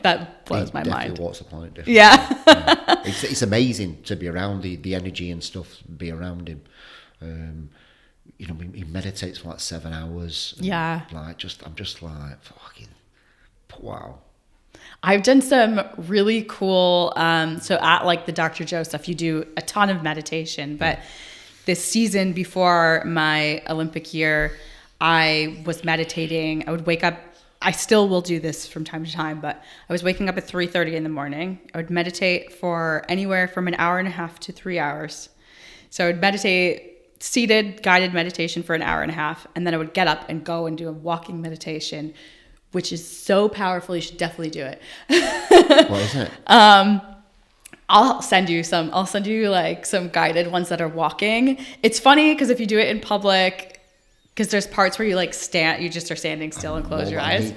That blows my mind. Definitely walks the planet differently. Yeah. It's amazing to be around the energy and stuff, be around him. He meditates for like 7 hours. Yeah. I'm just like, fucking, wow. I've done some really cool, so at like the Dr. Joe stuff, you do a ton of meditation, but this season before my Olympic year, I was meditating. I would wake up, I still will do this from time to time, but I was waking up at 3:30 in the morning. I would meditate for anywhere from an hour and a half to 3 hours. So I would meditate seated guided meditation for an hour and a half, and then I would get up and go and do a walking meditation, which is so powerful. You should definitely do it. What is it? I'll send you like some guided ones that are walking. It's funny because if you do it in public, because there's parts where you like you just are standing still and close your eyes.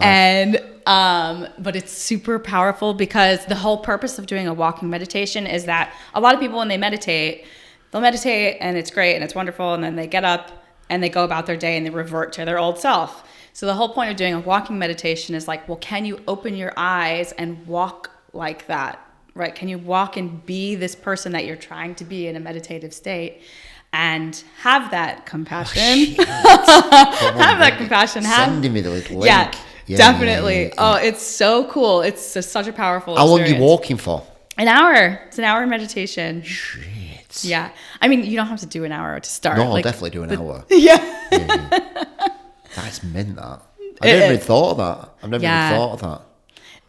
And but it's super powerful, because the whole purpose of doing a walking meditation is that a lot of people, when they meditate, they'll meditate and it's great and it's wonderful, and then they get up and they go about their day and they revert to their old self. So the whole point of doing a walking meditation is like, well, can you open your eyes and walk like that, right? Can you walk and be this person that you're trying to be in a meditative state, and have that compassion? Have that compassion. Sending me the little link. Yeah, definitely. Yeah. Oh, it's so cool. It's such a powerful experience. How long are you walking for? An hour. It's an hour meditation. Shit. Yeah. I mean, you don't have to do an hour to start. No, I'll definitely do an hour. Yeah. That's meant that. I've never even thought of that. I've never even thought of that.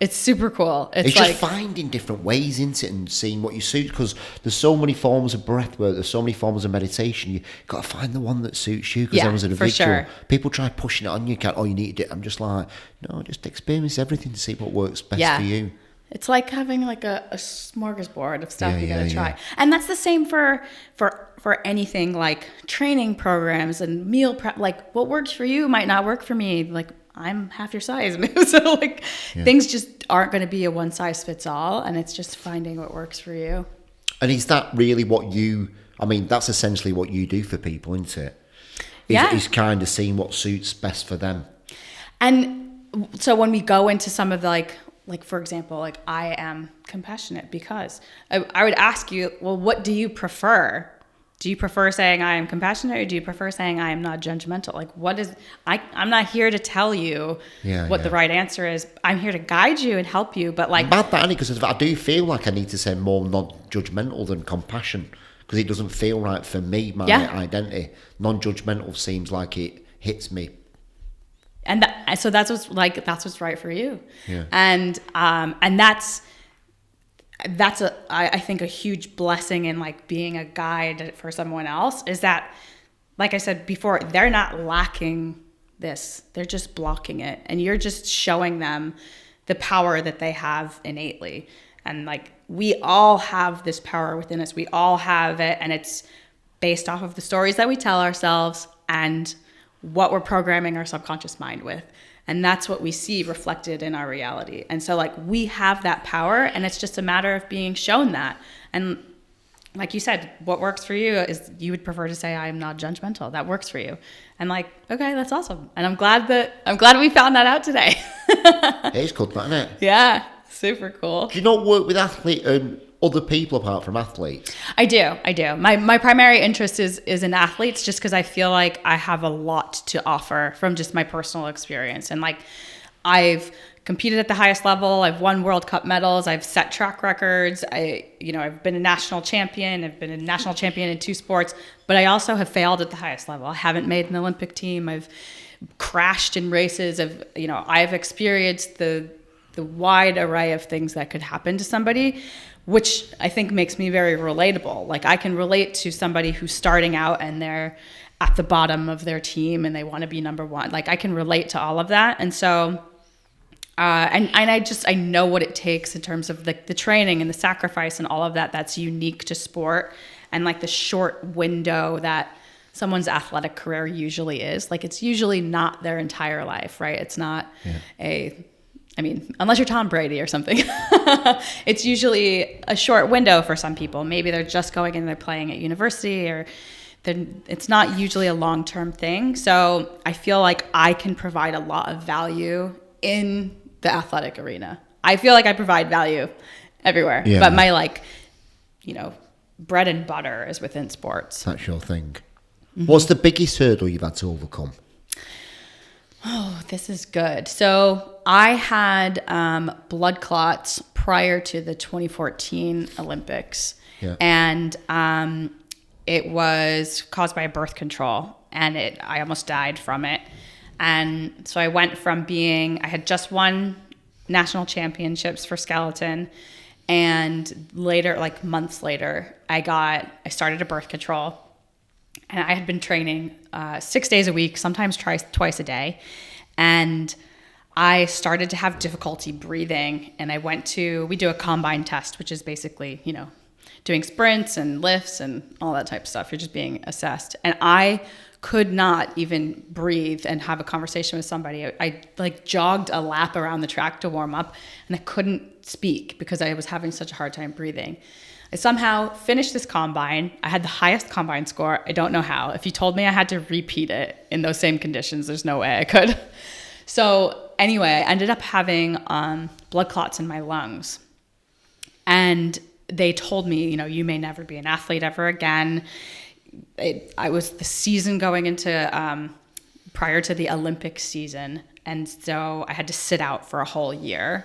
It's super cool. It's like, just finding different ways into it and seeing what you suit, because there's so many forms of breath work, there's so many forms of meditation. You've got to find the one that suits you, because everyone's individual. For sure. People try pushing it on you, you need to do it. I'm just like, no, just experience everything to see what works best for you. It's like having like a smorgasbord of stuff you gotta try. Yeah. And that's the same for anything like training programs and meal prep. Like what works for you might not work for me. Like I'm half your size. So like things just aren't going to be a one size fits all. And it's just finding what works for you. And is that really that's essentially what you do for people, isn't it? Is kind of seeing what suits best for them. And so when we go into some of the like for example, like I am compassionate because I would ask you, well, what do you prefer? Do you prefer saying I am compassionate or do you prefer saying I am not judgmental? Like I'm not here to tell you what the right answer is. I'm here to guide you and help you. But like about that, because I do feel like I need to say more non-judgmental than compassion because it doesn't feel right for me, my identity. Non-judgmental seems like it hits me. And so that's what's right for you. Yeah. And that's I think a huge blessing in like being a guide for someone else is that, like I said before, they're not lacking this, they're just blocking it. And you're just showing them the power that they have innately. And like, we all have this power within us. We all have it. And it's based off of the stories that we tell ourselves and what we're programming our subconscious mind with. And that's what we see reflected in our reality. And so like we have that power and it's just a matter of being shown that. And like you said, what works for you is you would prefer to say, I am not judgmental. That works for you. And like, okay, that's awesome. And I'm glad we found that out today. It's cool, isn't it? Yeah, super cool. Do you not work with other people apart from athletes? I do. My primary interest is in athletes just because I feel like I have a lot to offer from just my personal experience. And like I've competed at the highest level. I've won World Cup medals. I've set track records. I've been a national champion. I've been a national champion in 2 sports, but I also have failed at the highest level. I haven't made an Olympic team. I've crashed in races. I've experienced the wide array of things that could happen to somebody, which I think makes me very relatable. Like I can relate to somebody who's starting out and they're at the bottom of their team and they want to be number one. Like I can relate to all of that. And so, I know what it takes in terms of the training and the sacrifice and all of that that's unique to sport and like the short window that someone's athletic career usually is. Like it's usually not their entire life, right? It's not unless you're Tom Brady or something, it's usually a short window for some people. Maybe they're just going and they're playing at university or it's not usually a long-term thing. So I feel like I can provide a lot of value in the athletic arena. I feel like I provide value everywhere, but my bread and butter is within sports. That's your thing. Mm-hmm. What's the biggest hurdle you've had to overcome? Oh, this is good. So I had blood clots prior to the 2014 Olympics. Yeah. And it was caused by a birth control. And I almost died from it. And so I went from I had just won national championships for skeleton. And later, like months later, I started a birth control. And I had been training 6 days a week, sometimes twice a day. And I started to have difficulty breathing. And we do a combine test, which is basically, doing sprints and lifts and all that type of stuff. You're just being assessed. And I could not even breathe and have a conversation with somebody. I jogged a lap around the track to warm up and I couldn't speak because I was having such a hard time breathing. I somehow finished this combine. I had the highest combine score. I don't know how. If you told me I had to repeat it in those same conditions, there's no way I could. So anyway, I ended up having blood clots in my lungs. And they told me, you may never be an athlete ever again. I was the season going into prior to the Olympic season. And so I had to sit out for a whole year.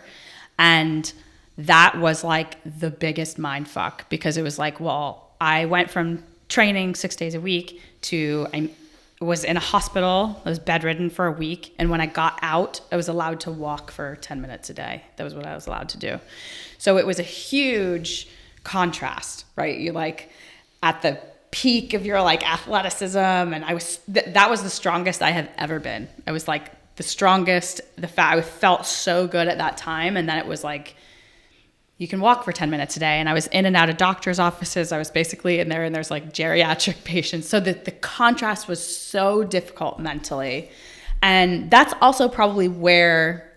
And that was like the biggest mind fuck because it was like, well, I went from training 6 days a week to I was in a hospital. I was bedridden for a week. And when I got out, I was allowed to walk for 10 minutes a day. That was what I was allowed to do. So it was a huge contrast, right? You're like at the peak of your like athleticism. And that was the strongest I have ever been. I was like the strongest, I felt so good at that time. And then it was like, you can walk for 10 minutes a day. And I was in and out of doctor's offices. I was basically in there, and there's like geriatric patients. So the contrast was so difficult mentally. And that's also probably where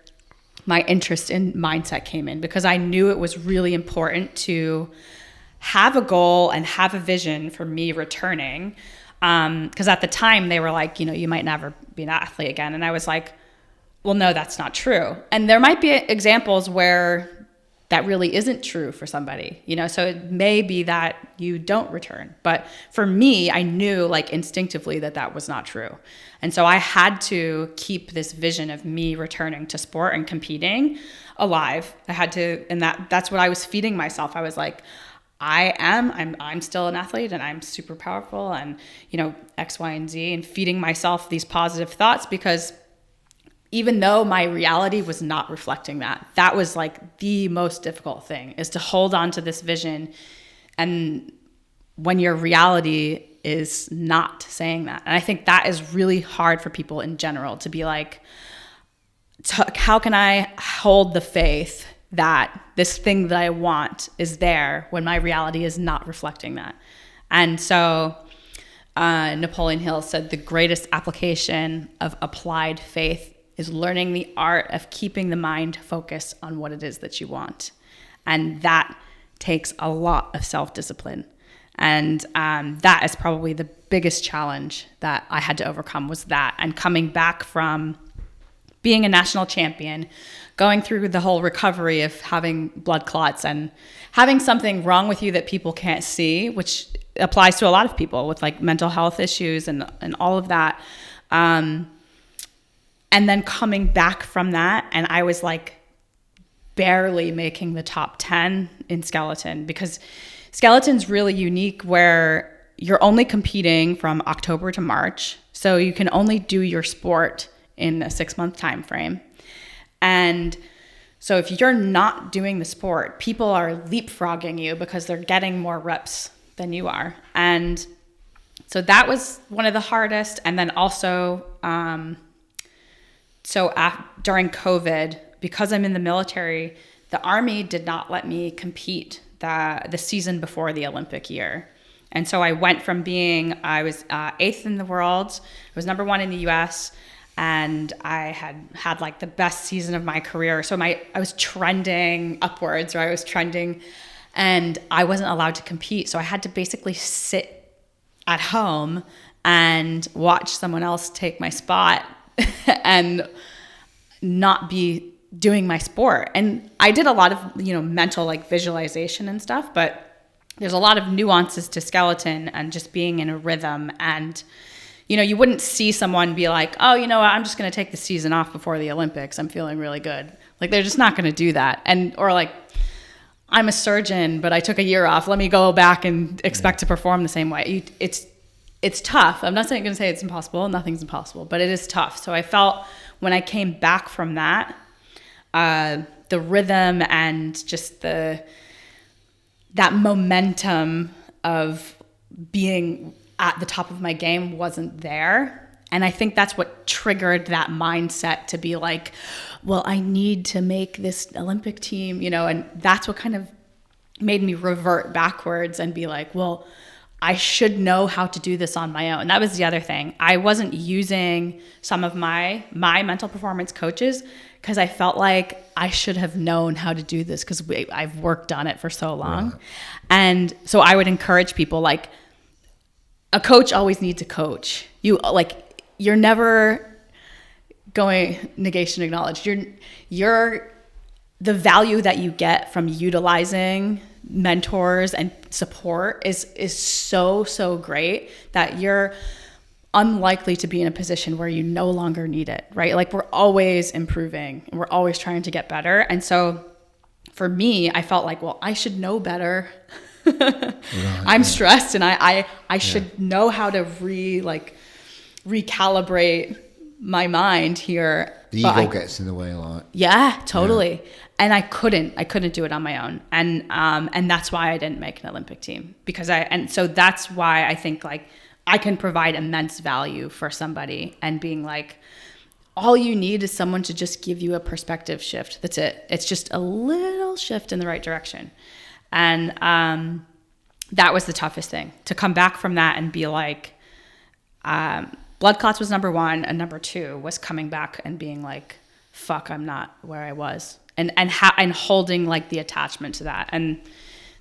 my interest in mindset came in, because I knew it was really important to have a goal and have a vision for me returning. Because at the time they were like, you might never be an athlete again. And I was like, well, no, that's not true. And there might be examples where that really isn't true for somebody, so it may be that you don't return. But for me, I knew like instinctively that was not true. And so I had to keep this vision of me returning to sport and competing alive. I had to, and that's what I was feeding myself. I was like, I'm still an athlete, and I'm super powerful, and X, Y, and Z, and feeding myself these positive thoughts, because even though my reality was not reflecting that was like the most difficult thing, is to hold on to this vision. And when your reality is not saying that. And I think that is really hard for people in general, to be like, how can I hold the faith that this thing that I want is there when my reality is not reflecting that? And so Napoleon Hill said the greatest application of applied faith is learning the art of keeping the mind focused on what it is that you want. And that takes a lot of self-discipline. And that is probably the biggest challenge that I had to overcome, was that. And coming back from being a national champion, going through the whole recovery of having blood clots and having something wrong with you that people can't see, which applies to a lot of people with like mental health issues and all of that. And then coming back from that, and I was like barely making the top 10 in skeleton, because skeleton's really unique, where you're only competing from October to March. So you can only do your sport in a 6-month time frame. And so if you're not doing the sport, people are leapfrogging you because they're getting more reps than you are. And so that was one of the hardest. And then also, during COVID, because I'm in the military, the Army did not let me compete the season before the Olympic year. And so I went from I was 8th in the world, I was number 1 in the US, and I had like the best season of my career. So I was trending upwards, or I was trending, and I wasn't allowed to compete. So I had to basically sit at home and watch someone else take my spot and not be doing my sport. And I did a lot of, mental like visualization and stuff, but there's a lot of nuances to skeleton and just being in a rhythm. And, you wouldn't see someone be like, oh, I'm just going to take the season off before the Olympics. I'm feeling really good. Like, they're just not going to do that. Or like, I'm a surgeon, but I took a year off. Let me go back and expect to perform the same way. It's tough. I'm not going to say it's impossible. Nothing's impossible, but it is tough. So I felt when I came back from that, the rhythm and just that momentum of being at the top of my game wasn't there. And I think that's what triggered that mindset to be like, well, I need to make this Olympic team, and that's what kind of made me revert backwards and be like, well, I should know how to do this on my own. That was the other thing. I wasn't using some of my mental performance coaches because I felt like I should have known how to do this because I've worked on it for so long. Right. And so I would encourage people, like, a coach always needs a coach. You're never going negation acknowledged. You're the value that you get from utilizing mentors and support is so great that you're unlikely to be in a position where you no longer need it, right? Like, we're always improving and we're always trying to get better. And so for me, I felt like, well, I should know better. I'm stressed and I should know how to recalibrate my mind here. The ego gets in the way a lot. Yeah, totally. Yeah. And I couldn't do it on my own. And that's why I didn't make an Olympic team, so that's why I think, like, I can provide immense value for somebody and being like, all you need is someone to just give you a perspective shift. That's it. It's just a little shift in the right direction. And that was the toughest thing, to come back from that and be like, blood clots was number one, and number two was coming back and being like, fuck, I'm not where I was. And holding like the attachment to that. And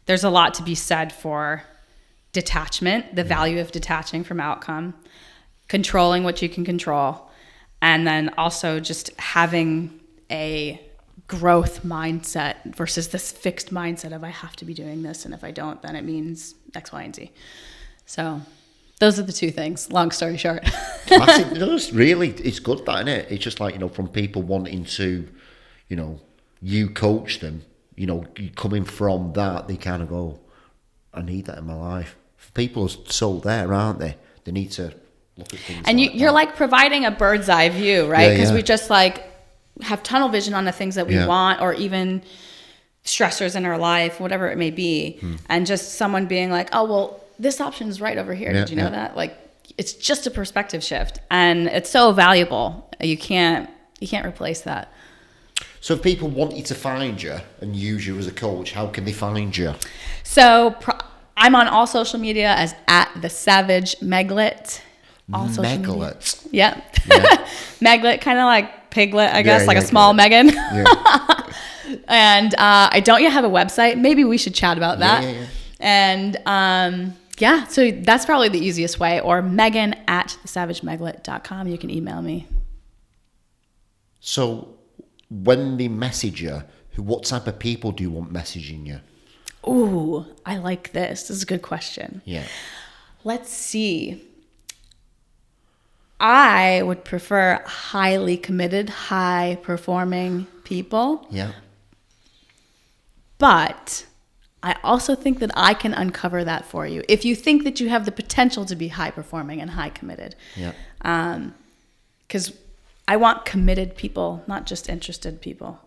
there's a lot to be said for detachment, the value of detaching from outcome, controlling what you can control, and then also just having a growth mindset versus this fixed mindset of I have to be doing this, and if I don't, then it means X, Y, and Z. So those are the two things, long story short. Classic. It's good, that, isn't it? It's just like, you know, from people wanting to, you know, you coach them, you know, coming from that, they kind of go, I need that in my life. People are so there, aren't they? They need to look at things. And you're like providing a bird's eye view, right? Because we just like have tunnel vision on the things that we want, or even stressors in our life, whatever it may be. And just someone being like, oh, well, this option is right over here. Did you know that? Like, it's just a perspective shift, and it's so valuable. You can't replace that. So if people want you to find you and use you as a coach, how can they find you? So I'm on all social media as @the.S.A.V.A.G.E. All social media. Yeah. Meglet, kind of like piglet, I guess, like a small Megan. And I don't yet have a website. Maybe we should chat about that. And so that's probably the easiest way. Or Megan@thesavagemeglet.com. You can email me. So when they message you, what type of people do you want messaging you? Ooh, I like this. This is a good question. Yeah. Let's see. I would prefer highly committed, high-performing people. Yeah. But I also think that I can uncover that for you. If you think that you have the potential to be high-performing and high-committed. Yeah. Because I want committed people, not just interested people.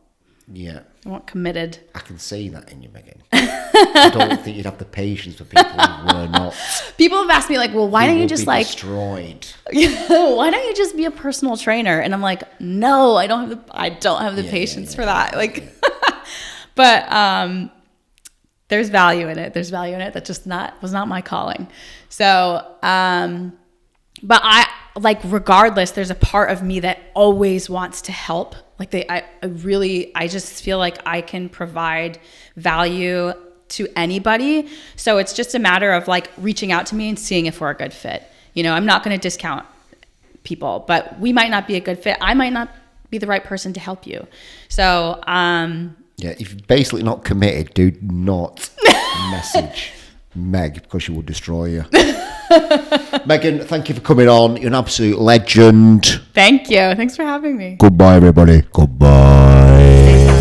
Yeah. I want committed. I can see that in you, Megan. I don't think you'd have the patience for people who were not. People have asked me, like, well, why don't you just like destroyed? Why don't you just be a personal trainer? And I'm like, no, I don't have the patience for that. Like, but there's value in it. There's value in it. That just was not my calling. So, but I like, regardless, there's a part of me that always wants to help. Like I just feel like I can provide value to anybody. So it's just a matter of like reaching out to me and seeing if we're a good fit. You know, I'm not going to discount people, but we might not be a good fit. I might not be the right person to help you. So, if you're basically not committed, do not message Meg, because she will destroy you. Megan, thank you for coming on. You're an absolute legend. Thank you. Thanks for having me. Goodbye, everybody. Goodbye.